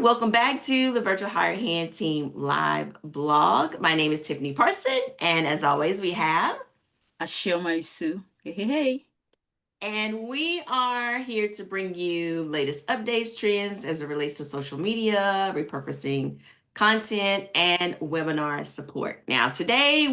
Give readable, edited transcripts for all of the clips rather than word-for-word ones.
Welcome back to the Virtual Hire Hand Team live blog. My name is Tiffany Parson, and as always, we have. Ashoma Sue. Hey, hey, hey. And we are here to bring you latest updates, trends as it relates to social media, repurposing content, and webinar support. Now, today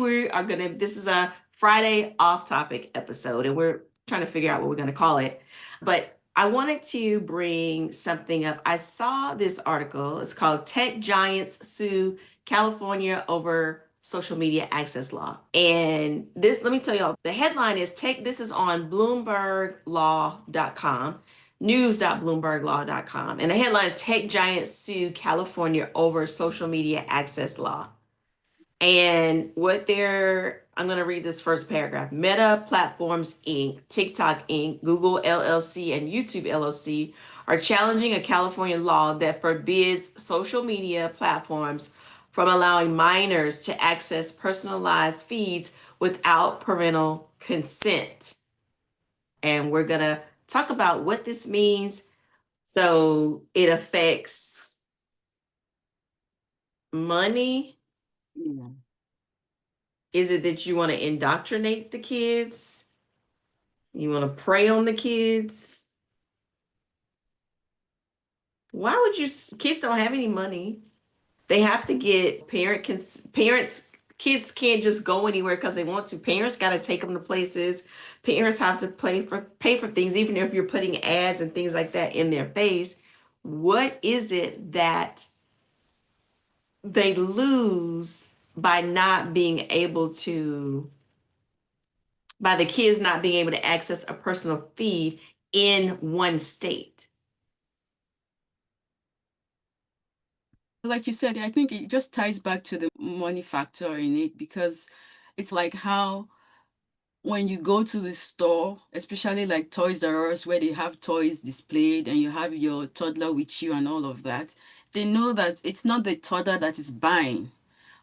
this is a Friday off topic episode, and we're trying to figure out what we're going to call it. But I wanted to bring something up. I saw this article. It's called Tech Giants Sue California Over Social Media Access Law. And this, let me tell y'all, the headline is this is on BloombergLaw.com, news.bloomberglaw.com. And the headline, Tech Giants Sue California Over Social Media Access Law. And I'm going to read this first paragraph. Meta Platforms Inc., TikTok Inc., Google LLC, and YouTube LLC are challenging a California law that forbids social media platforms from allowing minors to access personalized feeds without parental consent. And we're going to talk about what this means. So it affects money. Yeah. Is it that you want to indoctrinate the kids? You want to prey on the kids? Why would you? Kids don't have any money. They have to get parents. Kids can't just go anywhere because they want to. Parents got to take them to places. Parents have to pay for things, even if you're putting ads and things like that in their face. What is it that they lose by not being able to, by the kids not being able to access a personal feed in one state? Like you said, I think it just ties back to the money factor in it because it's like how when you go to the store, especially like Toys R Us, where they have toys displayed and you have your toddler with you and all of that, they know that it's not the toddler that is buying,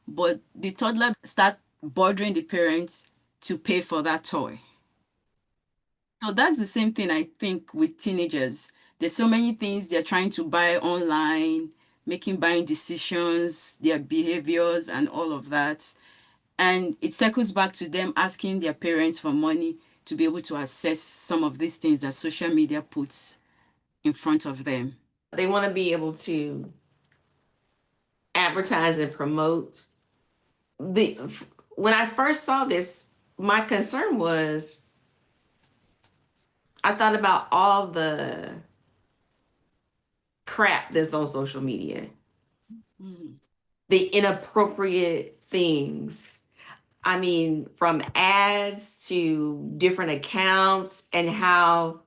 but the toddler start bothering the parents to pay for that toy. So that's the same thing I think with teenagers. There's so many things they're trying to buy online, making buying decisions, their behaviors, and all of that. And it circles back to them asking their parents for money to be able to access some of these things that social media puts in front of them. They want to be able to advertise and promote. The When I first saw this, my concern was I thought about all the crap that's on social media, Mm. the inappropriate things. I mean, from ads to different accounts, and how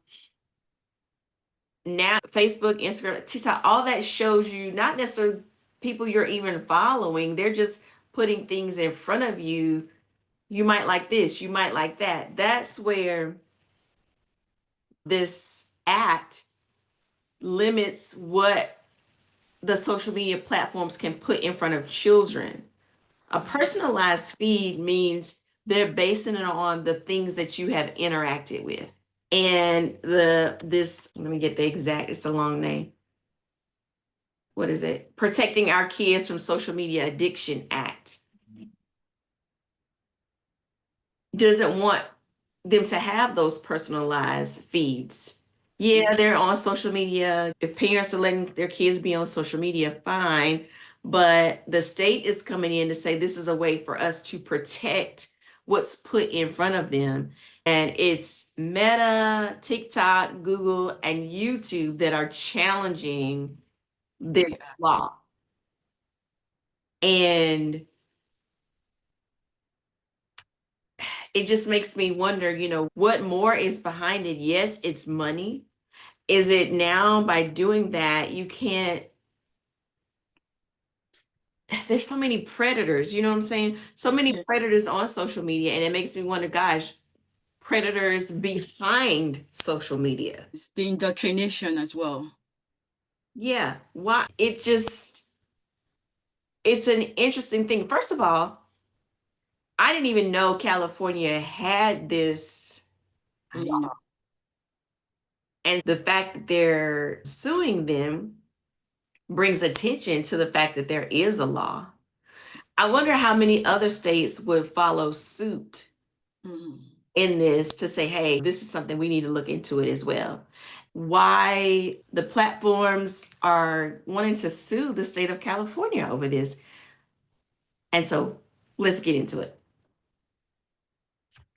now Facebook, Instagram, TikTok, all that shows you not necessarily people you're even following. They're just putting things in front of you. You might like this, you might like that. That's where this act limits what the social media platforms can put in front of children. A personalized feed means they're basing it on the things that you have interacted with. And let me get the exact, it's a long name. What is it? Protecting Our Kids from Social Media Addiction Act doesn't want them to have those personalized feeds. Yeah, they're on social media. If parents are letting their kids be on social media, fine. But the state is coming in to say this is a way for us to protect what's put in front of them. And it's Meta, TikTok, Google, and YouTube that are challenging this Yeah. law. And it just makes me wonder, what more is behind it? Yes, it's money. Is it now by doing that, you can't, there's so many predators, you know what I'm saying? So many Yeah. predators on social media, and it makes me wonder, gosh, predators behind social media. It's the indoctrination as well. Yeah, why? It's an interesting thing. First of all, I didn't even know California had this I know. law. And the fact that they're suing them brings attention to the fact that there is a law. I wonder how many other states would follow suit Mhm. in this to say, hey, this is something we need to look into it as well. Why the platforms are wanting to sue the state of California over this. And so let's get into it.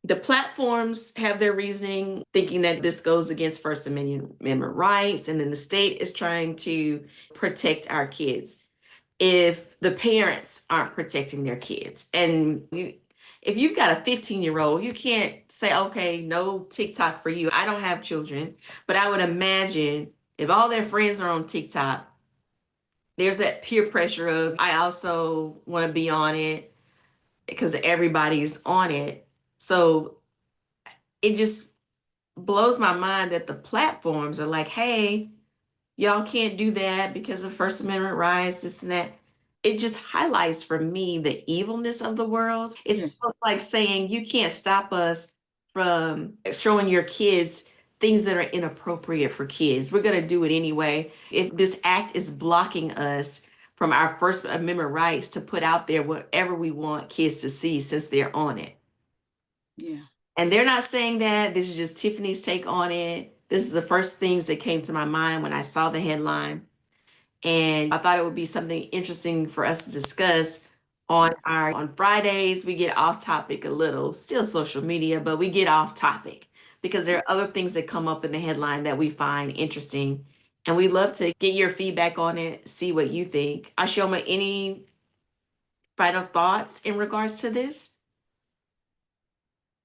The platforms have their reasoning, thinking that this goes against First Amendment rights, and then the state is trying to protect our kids if the parents aren't protecting their kids. And if you've got a 15-year-old, you can't say, okay, no TikTok for you. I don't have children, but I would imagine if all their friends are on TikTok, there's that peer pressure of, I also want to be on it because everybody's on it. So it just blows my mind that the platforms are like, hey, y'all can't do that because of First Amendment rights, this and that. It just highlights for me the evilness of the world. It's Yes. almost like saying you can't stop us from showing your kids things that are inappropriate for kids. We're going to do it anyway. If this act is blocking us from our First Amendment rights to put out there whatever we want kids to see since they're on it. Yeah. And they're not saying that. This is just Tiffany's take on it. This is the first things that came to my mind when I saw the headline. And I thought it would be something interesting for us to discuss on Fridays. We get off topic a little, still social media, but we get off topic because there are other things that come up in the headline that we find interesting. And we love to get your feedback on it, see what you think. Ashoma, any final thoughts in regards to this?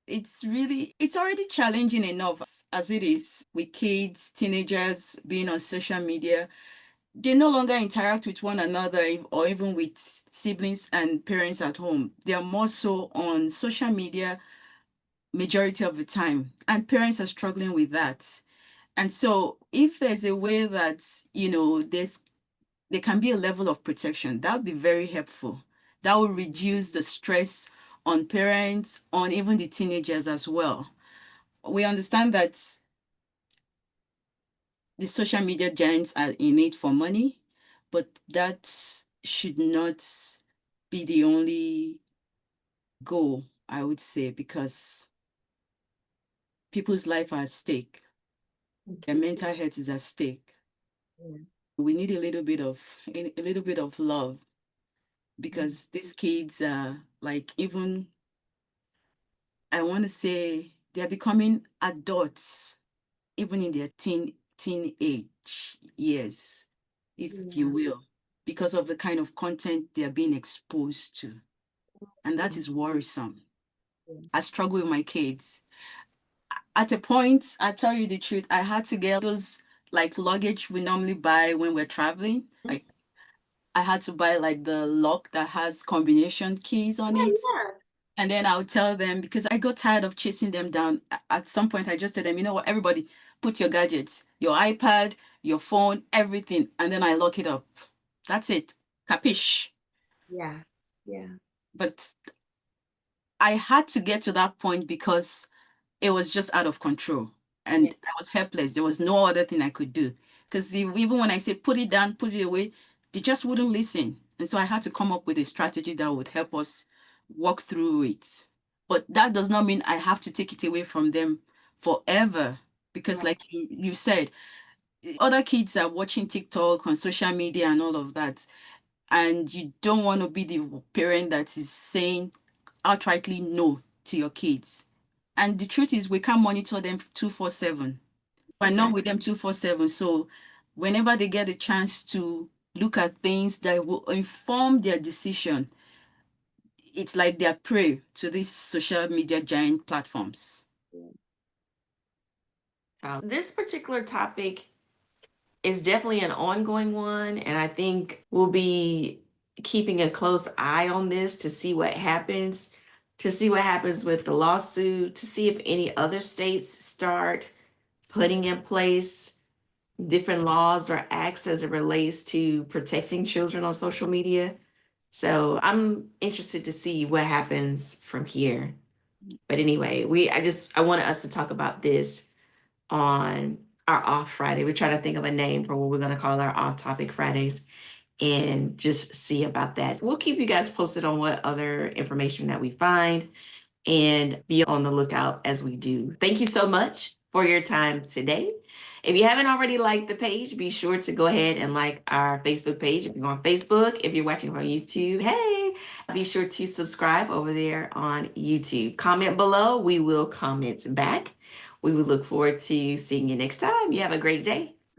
It's already challenging enough as it is with kids, teenagers being on social media. They no longer interact with one another or even with siblings and parents at home. They are more so on social media majority of the time, and parents are struggling with that. And so if there's a way that, there can be a level of protection, that would be very helpful. That will reduce the stress on parents, on even the teenagers as well. We understand that the social media giants are in it for money, but that should not be the only goal, I would say, because people's life are at stake. Their mental health is at stake. We need a little bit of love because these kids are like, even I want to say they're becoming adults even in their teenage years, if you Yeah. will, because of the kind of content they're being exposed to. And that is worrisome. I struggle with my kids. At a point, I tell you the truth, I had to get those like luggage we normally buy when we're traveling. Like I had to buy like the lock that has combination keys on it. Yeah. And then I would tell them, because I got tired of chasing them down. At some point, I just tell them, you know what, everybody, put your gadgets, your iPad, your phone, everything, and then I lock it up. That's it. Capiche. Yeah. Yeah. But I had to get to that point because it was just out of control Yeah. and I was helpless. There was no other thing I could do. Because even when I say put it down, put it away, they just wouldn't listen. And so I had to come up with a strategy that would help us walk through it. But that does not mean I have to take it away from them forever. Because, Right. like you said, other kids are watching TikTok on social media and all of that. And you don't want to be the parent that is saying outrightly no to your kids. And the truth is, we can't monitor them 247. We're That's not right. with them 247. So whenever they get a chance to look at things that will inform their decision, it's like they're prey to these social media giant platforms. So this particular topic is definitely an ongoing one, and I think we'll be keeping a close eye on this to see what happens with the lawsuit, to see if any other states start putting in place different laws or acts as it relates to protecting children on social media. So I'm interested to see what happens from here. But anyway, I wanted us to talk about this on our off Friday. We're trying to think of a name for what we're going to call our off topic Fridays and just see about that. We'll keep you guys posted on what other information that we find and be on the lookout as we do. Thank you so much for your time today. If you haven't already liked the page, be sure to go ahead and like our Facebook page if you're on Facebook. If you're watching on YouTube, hey, be sure to subscribe over there on YouTube. Comment below. We will comment back. We will look forward to seeing you next time. You have a great day.